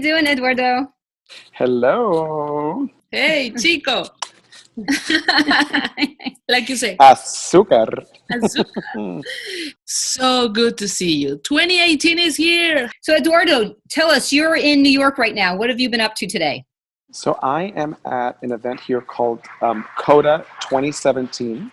doing, Eduardo? Hello. Hey, chico. Like you say. Azúcar. Azúcar. So good to see you. 2018 is here. So, Eduardo, tell us, you're in New York right now. What have you been up to today? So I am at an event here called CODA 2017.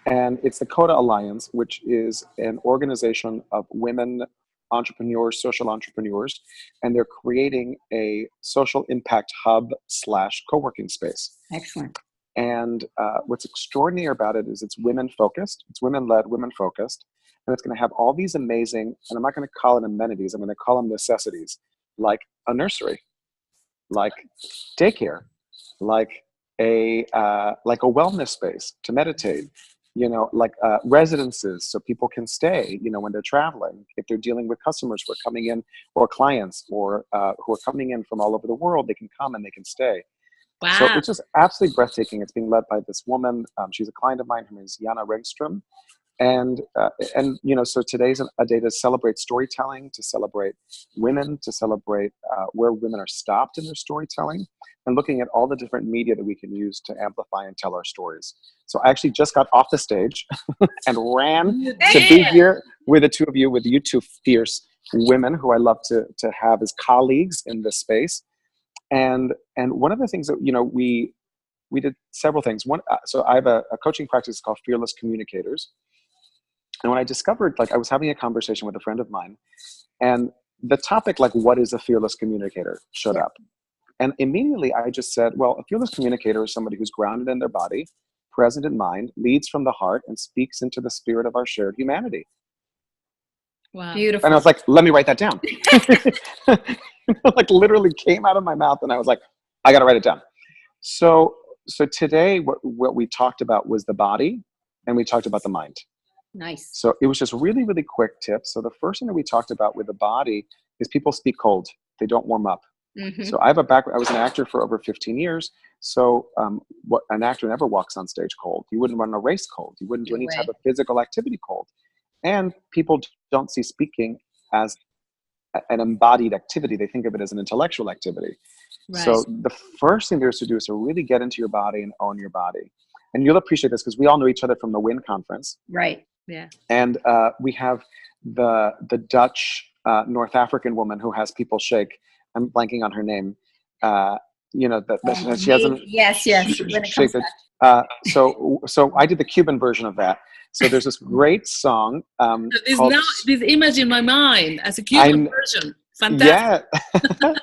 And it's the CODA Alliance, which is an organization of women entrepreneurs, social entrepreneurs, and they're creating a social impact hub / co-working space. Excellent. And what's extraordinary about it is it's women focused, it's women led, women focused, and it's going to have all these amazing, and I'm not going to call it amenities, I'm going to call them necessities, like a nursery, like daycare, like a wellness space to meditate, like residences so people can stay, when they're traveling, if they're dealing with customers who are coming in, or clients, or who are coming in from all over the world, they can come and they can stay. Wow. So it's just absolutely breathtaking. It's being led by this woman. She's a client of mine. Her name is Jana Regström. And so today's a day to celebrate storytelling, to celebrate women, to celebrate where women are stopped in their storytelling, and looking at all the different media that we can use to amplify and tell our stories. So I actually just got off the stage and ran to be here with the two of you, with you two fierce women who I love to have as colleagues in this space. And one of the things that, we did several things. One, so I have a coaching practice called Fearless Communicators. And when I discovered, I was having a conversation with a friend of mine, and the topic, what is a fearless communicator, showed up. And immediately I just said, well, a fearless communicator is somebody who's grounded in their body, present in mind, leads from the heart, and speaks into the spirit of our shared humanity. Wow. Beautiful. And I was like, let me write that down. Literally came out of my mouth, and I was like, I got to write it down. So today, what we talked about was the body, and we talked about the mind. Nice. So it was just really, really quick tips. So the first thing that we talked about with the body is people speak cold. They don't warm up. Mm-hmm. So I have a background. I was an actor for over 15 years. So what an actor never walks on stage cold. You wouldn't run a race cold. You wouldn't do any type of physical activity cold. And people don't see speaking as an embodied activity. They think of it as an intellectual activity. Right. So the first thing there's to do is to really get into your body and own your body. And you'll appreciate this because we all know each other from the WIN conference. Right. Yeah. And we have the Dutch North African woman who has people shake. I'm blanking on her name. She hasn't. Yes. So I did the Cuban version of that. So there's this great song. There's now this image in my mind as a Cuban version. Fantastic. Yeah,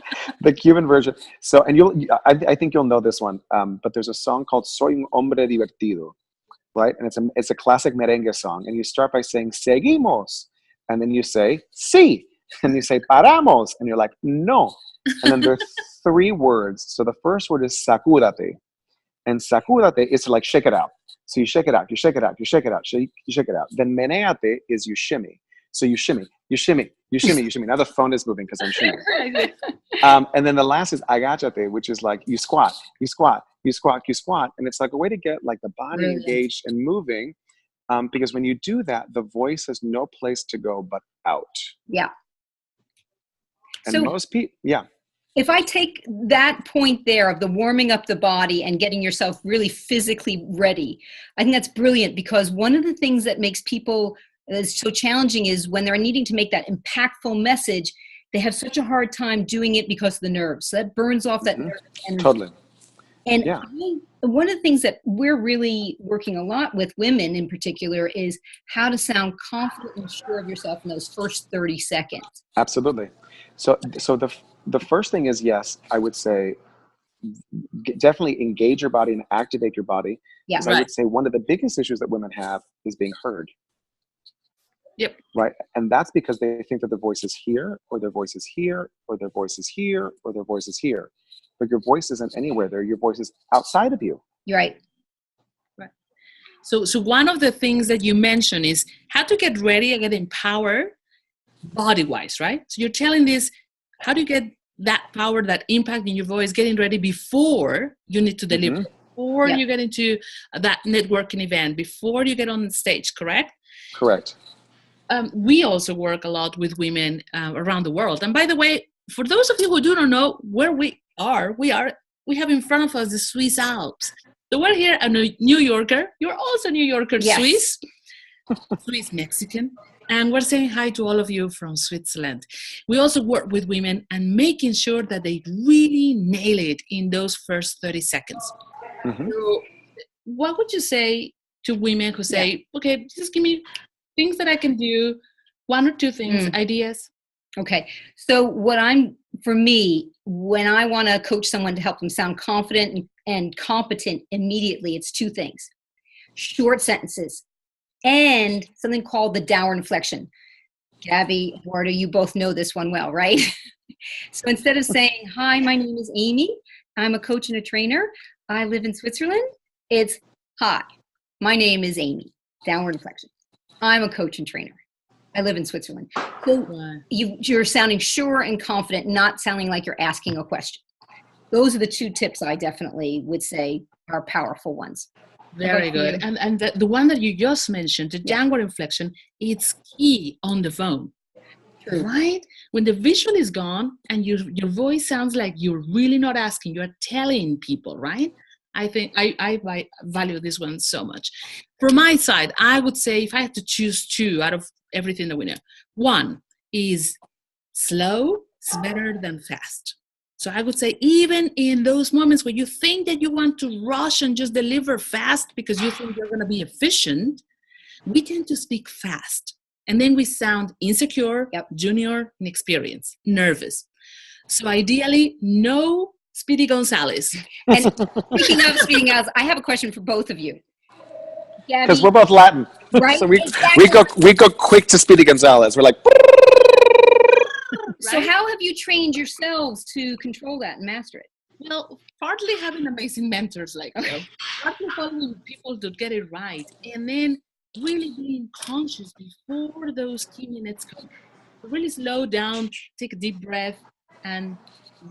the Cuban version. So, and I think you'll know this one. But there's a song called "Soy un hombre divertido," right? And it's a classic merengue song. And you start by saying "Seguimos," and then you say "Sí," and you say "Paramos," and you're like "No." And then there's 3 words. So the first word is "sacúdate," and "sacúdate" is to shake it out. So you shake it out, you shake it out, you shake it out, you shake it out. Then meneate is you shimmy. So you shimmy, you shimmy, you shimmy, you shimmy. Now the phone is moving because I'm shimmying. And then the last is agachate, which is you squat, you squat, you squat, you squat. And it's a way to get the body engaged and moving. Because when you do that, the voice has no place to go but out. Yeah. And so most people, yeah. If I take that point there of the warming up the body and getting yourself really physically ready, I think that's brilliant, because one of the things that makes people so challenging is when they're needing to make that impactful message, they have such a hard time doing it because of the nerves. So that burns off that nerve energy. Totally. And one of the things that we're really working a lot with women in particular is how to sound confident and sure of yourself in those first 30 seconds. Absolutely. So the first thing is, yes, I would say definitely engage your body and activate your body. Yeah, I would say one of the biggest issues that women have is being heard. Yep. Right. And that's because they think that their voice is here, or their voice is here, or their voice is here, or their voice is here. But your voice isn't anywhere there. Your voice is outside of you. You're right. Right. So one of the things that you mentioned is how to get ready and get empowered body-wise, right? So you're telling this, how do you get that power, that impact in your voice, getting ready before you need to deliver, before you get into that networking event, before you get on stage, correct? Correct. We also work a lot with women around the world. And by the way, for those of you who do not know where we have in front of us the Swiss Alps. So we're here, a New Yorker. You're also New Yorker, Yes. Swiss Mexican. And we're saying hi to all of you from Switzerland. We also work with women and making sure that they really nail it in those first 30 seconds. Mm-hmm. So what would you say to women who say, okay, just give me things that I can do, one or two things, ideas? Okay. So for me, when I want to coach someone to help them sound confident and competent immediately, it's two things: short sentences and something called the downward inflection. Gabby, Eduardo, you both know this one well, right? So instead of saying, hi, my name is Amy, I'm a coach and a trainer, I live in Switzerland, it's, hi, my name is Amy, downward inflection. I'm a coach and trainer. I live in Switzerland. So you're sounding sure and confident, not sounding like you're asking a question. Those are the two tips I definitely would say are powerful ones. Very good. And the one that you just mentioned, the downward inflection, it's key on the phone. True. Right? When the visual is gone and your voice sounds like you're really not asking, you're telling people, right? I think I value this one so much. From my side, I would say if I had to choose two out of everything that we know, one is slow is better than fast. So I would say even in those moments where you think that you want to rush and just deliver fast because you think you're going to be efficient, we tend to speak fast. And then we sound insecure, junior, inexperienced, nervous. So ideally, no Speedy Gonzalez. And speaking of Speedy Gonzalez, I have a question for both of you. Because we're both Latin. Right? So we Exactly. go quick to Speedy Gonzalez. We're like... So how have you trained yourselves to control that and master it? Well, partly having amazing mentors like you, partly following people to get it right, and then really being conscious before those key minutes come. Really slow down, take a deep breath, and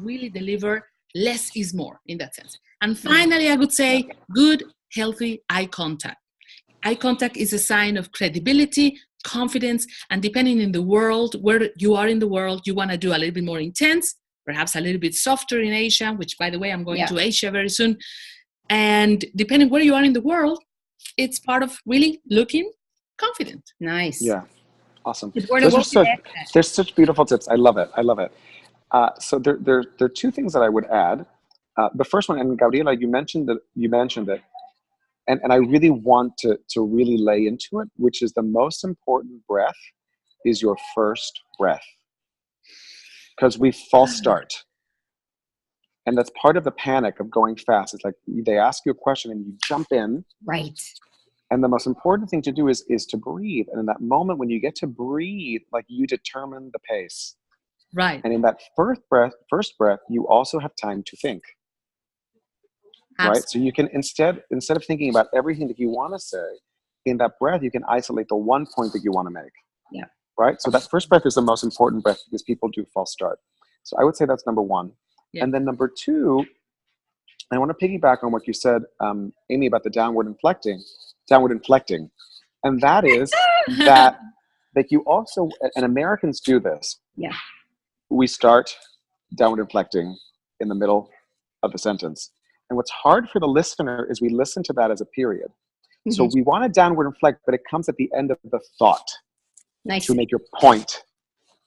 really deliver. Less is more in that sense. And finally, I would say good, healthy eye contact. Eye contact is a sign of credibility, confidence, and depending in the world, where you are in the world, you want to do a little bit more intense, perhaps a little bit softer in Asia, which, by the way, I'm going to Asia very soon. And depending where you are in the world, it's part of really looking confident. Nice. Yeah. Awesome. There's such beautiful tips. I love it. So there are two things that I would add. The first one, and Gabriela, you mentioned it, and I really want to really lay into it, which is the most important breath is your first breath. Because we false start. And that's part of the panic of going fast. It's like they ask you a question and you jump in. Right. And the most important thing to do is to breathe. And in that moment, when you get to breathe, like you determine the pace. Right. And in that first breath, you also have time to think. Absolutely. Right? So you can, instead of thinking about everything that you want to say, in that breath, you can isolate the one point that you want to make. Yeah. Right? So that first breath is the most important breath because people do false start. So I would say that's number one. Yeah. And then number two, I want to piggyback on what you said, Amy, about the downward inflecting. And that is that you also, and Americans do this. Yeah. We start downward inflecting in the middle of the sentence. And what's hard for the listener is we listen to that as a period. Mm-hmm. So we want to downward inflect, but it comes at the end of the thought to make your point.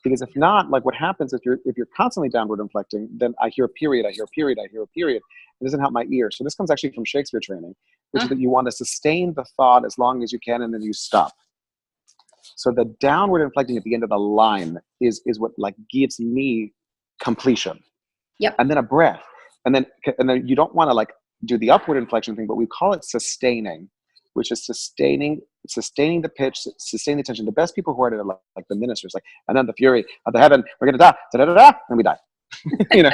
Because if not, like what happens if you're constantly downward inflecting, then I hear a period. It doesn't help my ear. So this comes actually from Shakespeare training, which is that you want to sustain the thought as long as you can, and then you stop. So the downward inflecting at the end of the line is what like gives me completion. Yep. And then a breath. And then you don't want to like do the upward inflection thing, but we call it sustaining, which is sustaining the pitch, sustaining the tension. The best people who are at it are like the ministers, like, and then the fury of the heaven, we're going to die, da-da-da-da, and we die. You know?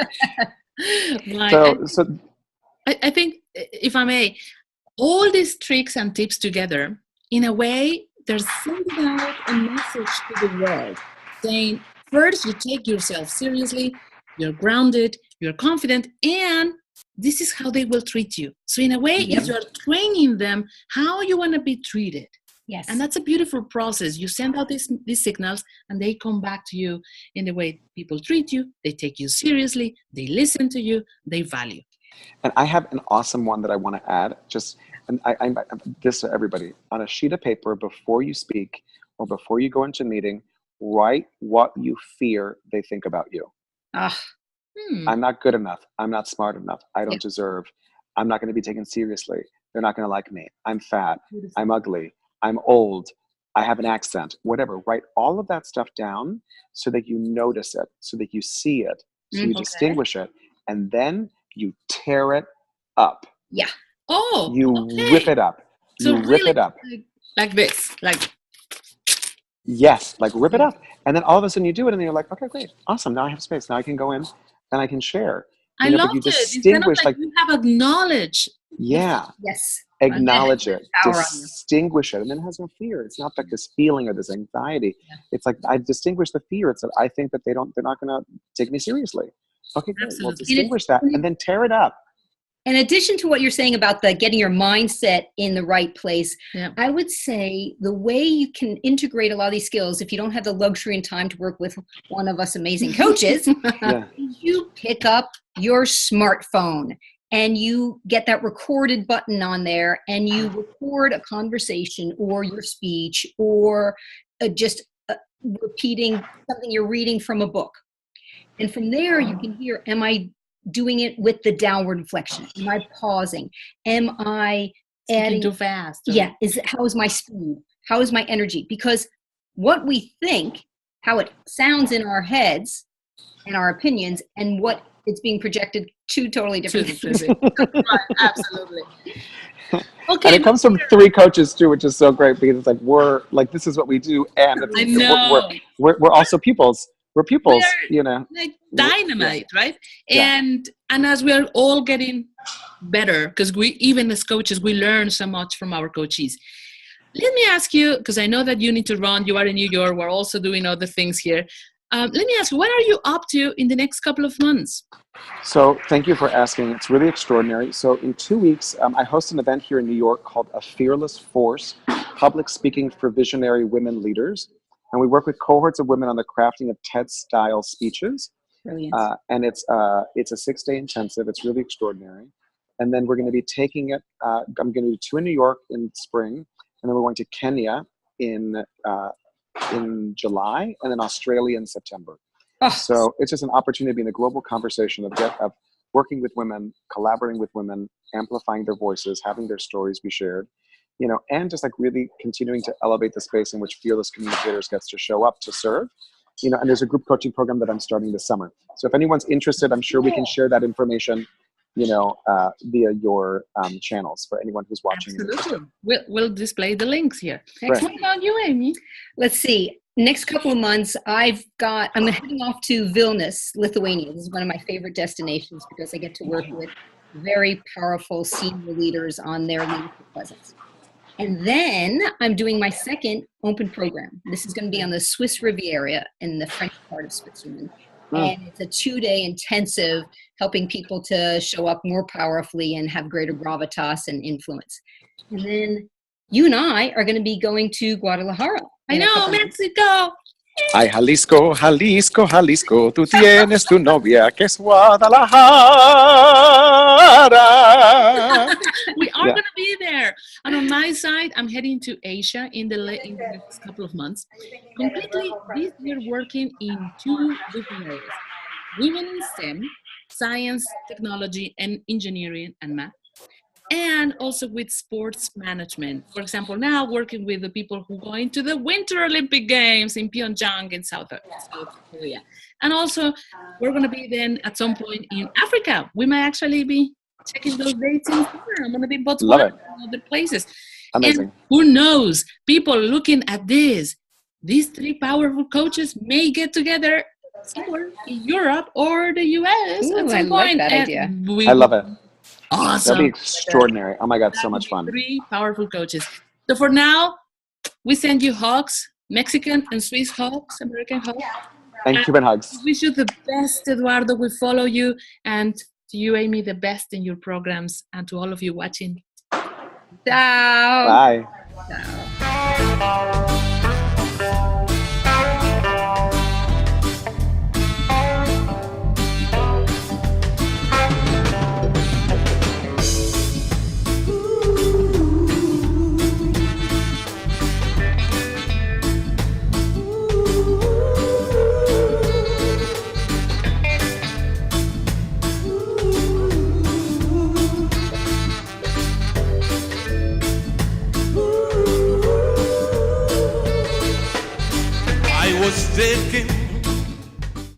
Right. So I think, if I may, all these tricks and tips together, in a way, they're sending out a message to the world, saying, first, you take yourself seriously, you're grounded, you're confident, and this is how they will treat you. So in a way, if you're training them how you want to be treated, Yes. And that's a beautiful process. You send out these signals and they come back to you in the way people treat you. They take you seriously. They listen to you. They value. And I have an awesome one that I want to add. And I this to everybody. On a sheet of paper, before you speak or before you go into a meeting, write what you fear they think about you. I'm not good enough. I'm not smart enough. I don't deserve. I'm not going to be taken seriously. They're not going to like me. I'm fat. I'm ugly. I'm old. I have an accent. Whatever. Write all of that stuff down so that you notice it, so that you see it, so you distinguish it, and then you tear it up. Yeah. Oh, you rip it up. So you rip it up. Like this. Like. Yes, like rip it up. And then all of a sudden you do it and you're like, okay, great. Awesome. Now I have space. Now I can go in and I can share. I love it. It's kind of like you have acknowledged. Yeah. Yes. Acknowledge it. Distinguish it. And then it has no fear. It's not like this feeling or this anxiety. Yeah. It's like I distinguish the fear. It's that I think that they're not going to take me seriously. Okay, great. Well, distinguish that and then tear it up. In addition to what you're saying about the getting your mindset in the right place, I would say the way you can integrate a lot of these skills, if you don't have the luxury and time to work with one of us amazing coaches, you pick up your smartphone and you get that recorded button on there and you record a conversation or your speech or just repeating something you're reading from a book. And from there, you can hear, am I doing it with the downward inflection? Am I pausing? Am I adding too fast? Yeah. How is my speed? How is my energy? Because what we think, how it sounds in our heads and our opinions, and what it's being projected, two totally different things. Right, absolutely. Okay, and it comes from 3 coaches too, which is so great because it's like we're like this is what we do, and we're also pupils. We're pupils, like dynamite, right? And as we are all getting better, because we, even as coaches, we learn so much from our coaches. Let me ask you, because I know that you need to run, you are in New York, we're also doing other things here. Let me ask you, what are you up to in the next couple of months? So thank you for asking. It's really extraordinary. So in 2 weeks, I host an event here in New York called A Fearless Force, Public Speaking for Visionary Women Leaders. And we work with cohorts of women on the crafting of TED-style speeches. Brilliant. And it's a 6-day intensive. It's really extraordinary. And then we're going to be taking it. I'm going to do 2 in New York in spring, and then we're going to Kenya in July, and then Australia in September. Oh. So it's just an opportunity to be in the global conversation of working with women, collaborating with women, amplifying their voices, having their stories be shared. And just like really continuing to elevate the space in which Fearless Communicators gets to show up to serve. And there's a group coaching program that I'm starting this summer. So if anyone's interested, I'm sure we can share that information, via your channels for anyone who's watching. Absolutely. We'll display the links here. Right. What about you, Amy? Let's see. Next couple of months, I'm heading off to Vilnius, Lithuania. This is one of my favorite destinations because I get to work with very powerful senior leaders on their leadership presence. And then I'm doing my second open program. This is going to be on the Swiss Riviera in the French part of Switzerland. And it's a 2-day intensive helping people to show up more powerfully and have greater gravitas and influence. And then you and I are going to be going to Guadalajara. I know, Mexico. Ay, Jalisco, Jalisco, Jalisco, tú tienes tu novia que es Guadalajara. We are going to be there. And on my side, I'm heading to Asia in the next couple of months. Completely, this year working in 2 different areas. Women in STEM, science, technology, and engineering and math. And also with sports management. For example, now working with the people who go into the Winter Olympic Games in Pyeongchang in South Korea. And also, we're going to be then at some point in Africa. We might actually be checking those dates in summer. I'm going to be in Botswana and other places. Amazing. And who knows, people looking at these 3 powerful coaches may get together somewhere in Europe or the US at some point. Like that idea. I love it. Awesome. That'll be extraordinary. Oh my God, so much fun. 3 powerful coaches. So for now, we send you hugs, Mexican and Swiss hugs, American hugs. And Cuban hugs. We wish you the best, Eduardo. We follow you. And to you, Amy, the best in your programs. And to all of you watching. Ciao. Bye. Ciao. was taken